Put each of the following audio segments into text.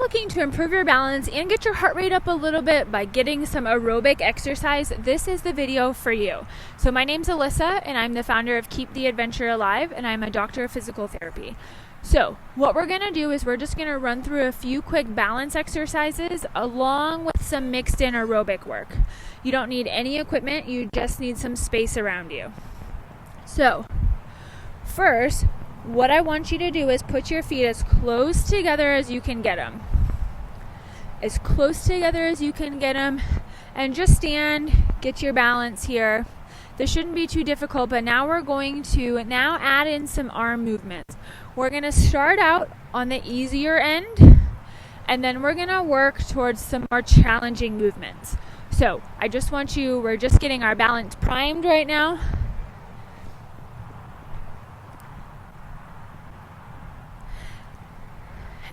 looking to improve your balance and get your heart rate up a little bit by getting some aerobic exercise, this is the video for you. So my name's Alyssa, and I'm the founder of Keep the Adventure Alive, and I'm a doctor of physical therapy. So what we're going to do is we're just going to run through a few quick balance exercises along with some mixed in aerobic work. You don't need any equipment, you just need some space around you. So first, what I want you to do is put your feet as close together as you can get them. As close together as you can get them. And just stand, get your balance here. This shouldn't be too difficult, but now we're going to add in some arm movements. We're going to start out on the easier end, and then we're going to work towards some more challenging movements. So we're just getting our balance primed right now.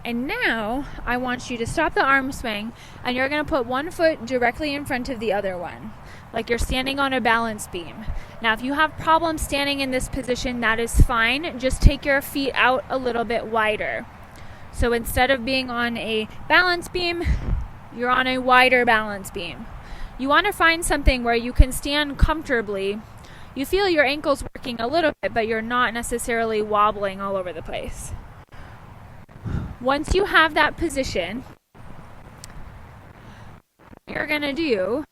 And now I want you to stop the arm swing, and you're going to put one foot directly in front of the other one, like you're standing on a balance beam. Now, if you have problems standing in this position, that is fine. Just take your feet out a little bit wider. So instead of being on a balance beam, you're on a wider balance beam. You want to find something where you can stand comfortably. You feel your ankles working a little bit, but you're not necessarily wobbling all over the place. Once you have that position, what you're going to do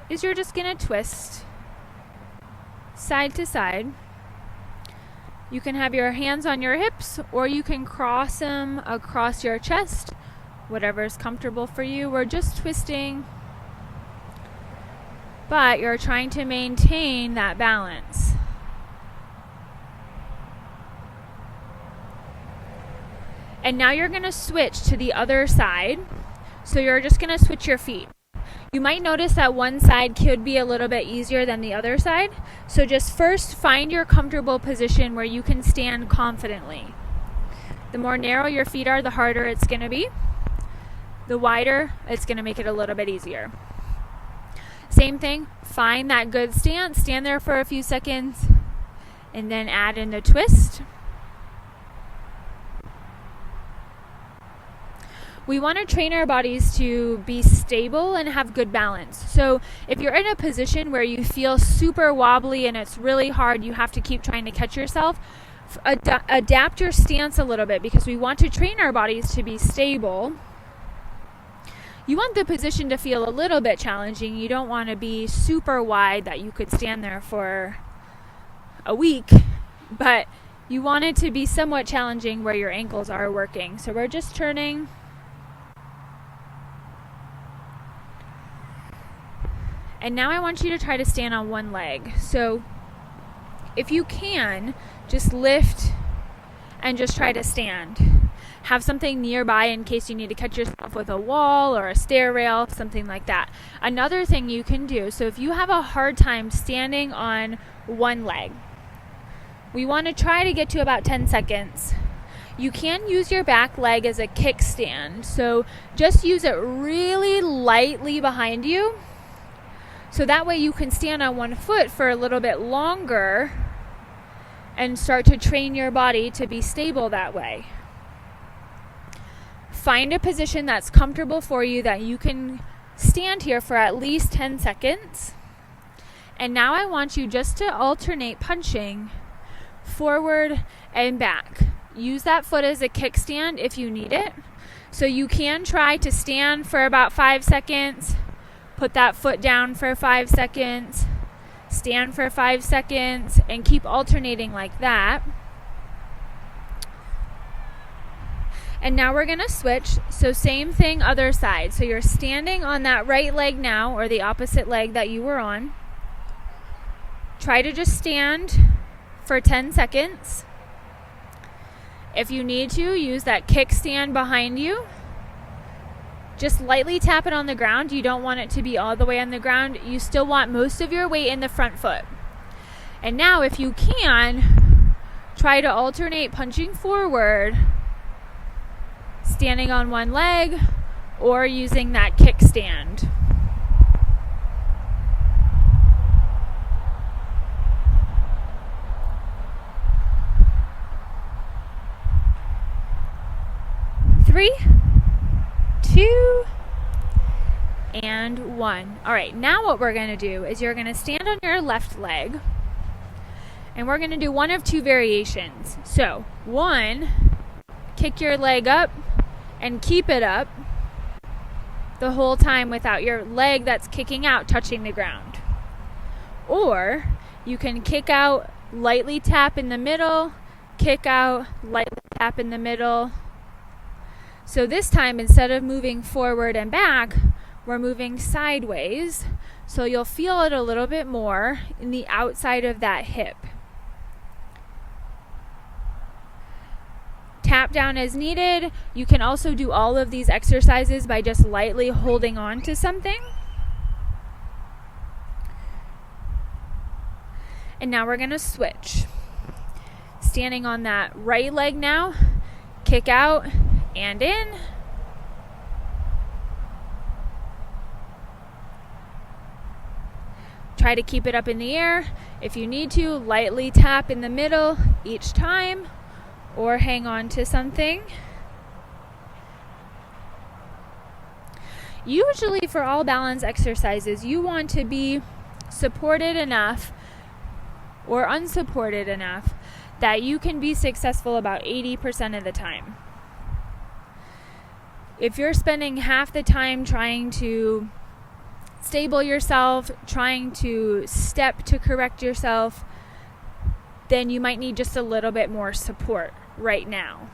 is you're just going to twist side to side. You can have your hands on your hips, or you can cross them across your chest, whatever is comfortable for you. We're just twisting, but you're trying to maintain that balance. And now you're going to switch to the other side. So you're just going to switch your feet. You might notice that one side could be a little bit easier than the other side. So just first find your comfortable position where you can stand confidently. The more narrow your feet are, the harder it's going to be. The wider, it's going to make it a little bit easier. Same thing, find that good stance. Stand there for a few seconds and then add in the twist. We want to train our bodies to be stable and have good balance. So if you're in a position where you feel super wobbly and it's really hard, you have to keep trying to catch yourself, adapt your stance a little bit, because we want to train our bodies to be stable. You want the position to feel a little bit challenging. You don't want to be super wide that you could stand there for a week, but you want it to be somewhat challenging where your ankles are working. So we're just turning. And now I want you to try to stand on one leg. So if you can, just lift and just try to stand. Have something nearby in case you need to catch yourself with a wall or a stair rail, something like that. Another thing you can do, so if you have a hard time standing on one leg, we want to try to get to about 10 seconds. You can use your back leg as a kickstand. So just use it really lightly behind you. So that way you can stand on one foot for a little bit longer and start to train your body to be stable that way. Find a position that's comfortable for you that you can stand here for at least 10 seconds. And now I want you just to alternate punching forward and back. Use that foot as a kickstand if you need it. So you can try to stand for about 5 seconds. Put that foot down for 5 seconds, stand for 5 seconds, and keep alternating like that. And now we're going to switch. So same thing, other side. So you're standing on that right leg now, or the opposite leg that you were on. Try to just stand for 10 seconds. If you need to, use that kickstand behind you. Just lightly tap it on the ground. You don't want it to be all the way on the ground. You still want most of your weight in the front foot. And now, if you can, try to alternate punching forward, standing on one leg, or using that kickstand. Three, 2, and 1. All right, now what we're going to do is you're going to stand on your left leg, and we're going to do one of two variations. So, 1, kick your leg up and keep it up the whole time without your leg that's kicking out touching the ground. Or you can kick out, lightly tap in the middle, kick out, lightly tap in the middle. So this time, instead of moving forward and back, we're moving sideways. So you'll feel it a little bit more in the outside of that hip. Tap down as needed. You can also do all of these exercises by just lightly holding on to something. And now we're going to switch. Standing on that right leg now, kick out and in. Try to keep it up in the air. If you need to, lightly tap in the middle each time or hang on to something. Usually for all balance exercises, you want to be supported enough or unsupported enough that you can be successful about 80% of the time. If you're spending half the time trying to stable yourself, trying to step to correct yourself, then you might need just a little bit more support right now.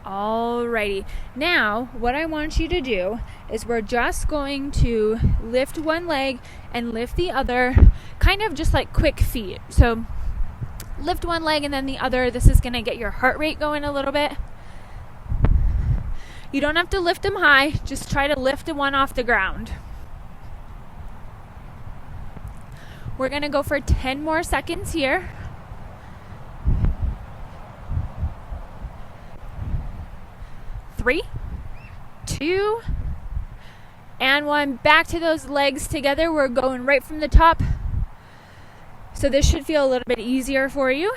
Alrighty, now what I want you to do is we're just going to lift one leg and lift the other, kind of just like quick feet. So lift one leg and then the other. This is going to get your heart rate going a little bit. You don't have to lift them high, just try to lift the one off the ground. We're going to go for 10 more seconds here. 3, 2, and 1. Back to those legs together. We're going right from the top. So this should feel a little bit easier for you.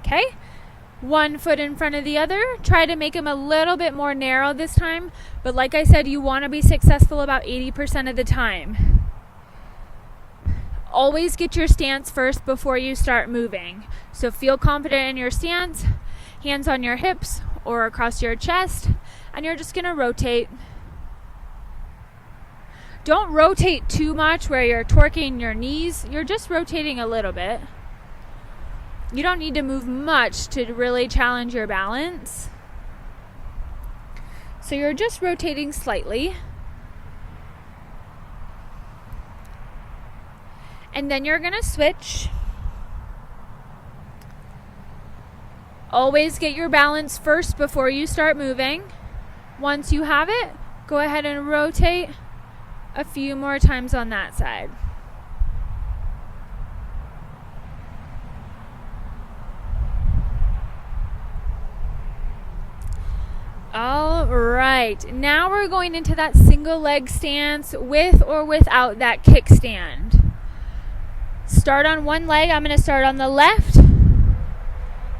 Okay. One foot in front of the other. Try to make them a little bit more narrow this time. But like I said, you want to be successful about 80% of the time. Always get your stance first before you start moving. So feel confident in your stance. Hands on your hips or across your chest. And you're just going to rotate. Don't rotate too much where you're torquing your knees. You're just rotating a little bit. You don't need to move much to really challenge your balance. So you're just rotating slightly. And then you're going to switch. Always get your balance first before you start moving. Once you have it, go ahead and rotate a few more times on that side. All right, now we're going into that single leg stance with or without that kickstand. Start on one leg. I'm going to start on the left.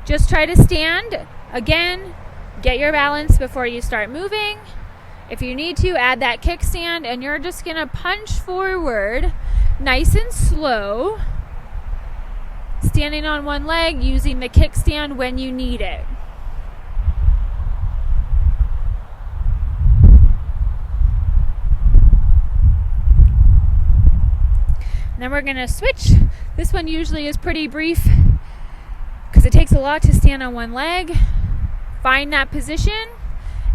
Just try to stand. Again, get your balance before you start moving. If you need to, add that kickstand, and you're just going to punch forward nice and slow, standing on one leg, using the kickstand when you need it. Then we're going to switch. This one usually is pretty brief because it takes a lot to stand on one leg. Find that position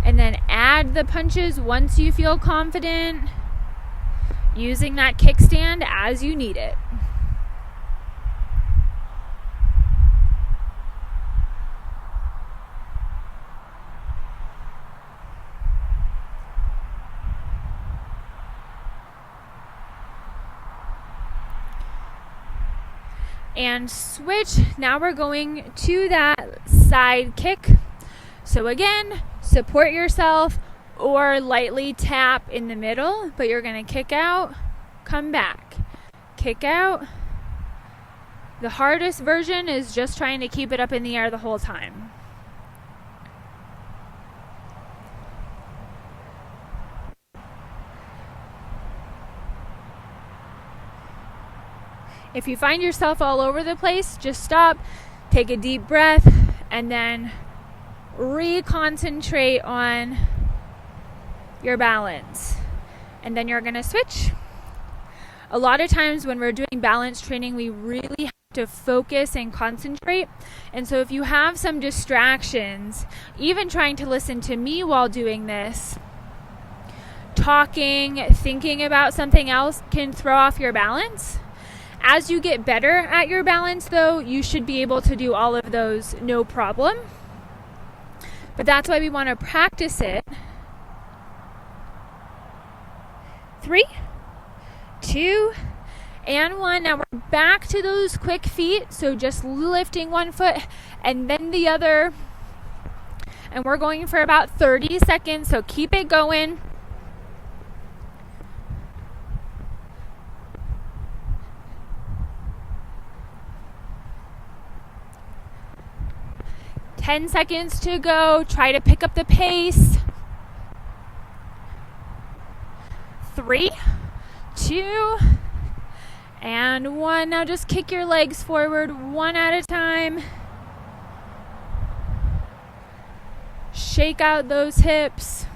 and then add the punches once you feel confident, using that kickstand as you need it. And switch. Now we're going to that side kick. So again, support yourself or lightly tap in the middle, but you're going to kick out, come back, kick out. The hardest version is just trying to keep it up in the air the whole time. If you find yourself all over the place, just stop, take a deep breath, and then reconcentrate on your balance. And then you're going to switch. A lot of times when we're doing balance training, we really have to focus and concentrate. And so if you have some distractions, even trying to listen to me while doing this, talking, thinking about something else can throw off your balance. As you get better at your balance, though, you should be able to do all of those no problem. But that's why we want to practice it. 3, 2, and 1. Now we're back to those quick feet. So just lifting one foot and then the other. And we're going for about 30 seconds. So keep it going. Ten seconds to go. Try to pick up the pace. 3, 2, and 1. Now just kick your legs forward one at a time. Shake out those hips.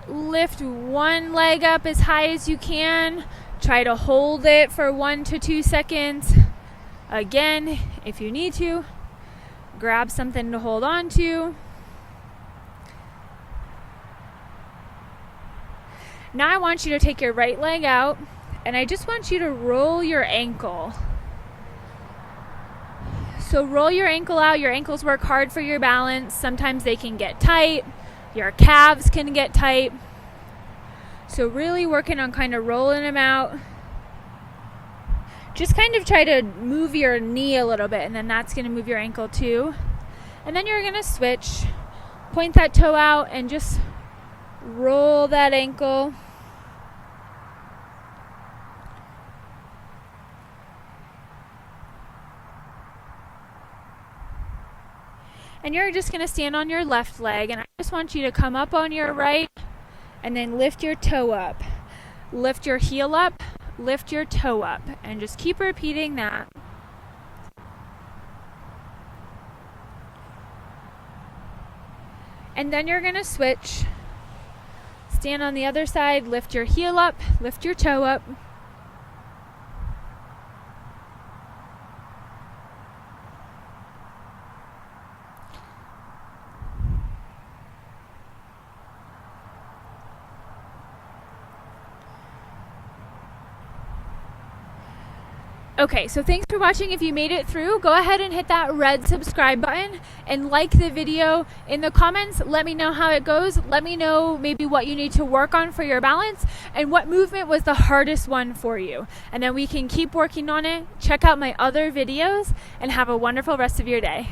Lift one leg up as high as you can. Try to hold it for 1 to 2 seconds. Again, if you need to, grab something to hold on to. Now I want you to take your right leg out, and I just want you to roll your ankle. So roll your ankle out. Your ankles work hard for your balance. Sometimes they can get tight. Your calves can get tight. So really working on kind of rolling them out. Just kind of try to move your knee a little bit, and then that's going to move your ankle too. And then you're going to switch. Point that toe out and just roll that ankle. And you're just going to stand on your left leg, and I just want you to come up on your right and then lift your toe up. Lift your heel up, lift your toe up, and just keep repeating that. And then you're going to switch. Stand on the other side, lift your heel up, lift your toe up. Okay, so thanks for watching. If you made it through, go ahead and hit that red subscribe button and like the video. In the comments, let me know how it goes. Let me know maybe what you need to work on for your balance and what movement was the hardest one for you. And then we can keep working on it. Check out my other videos and have a wonderful rest of your day.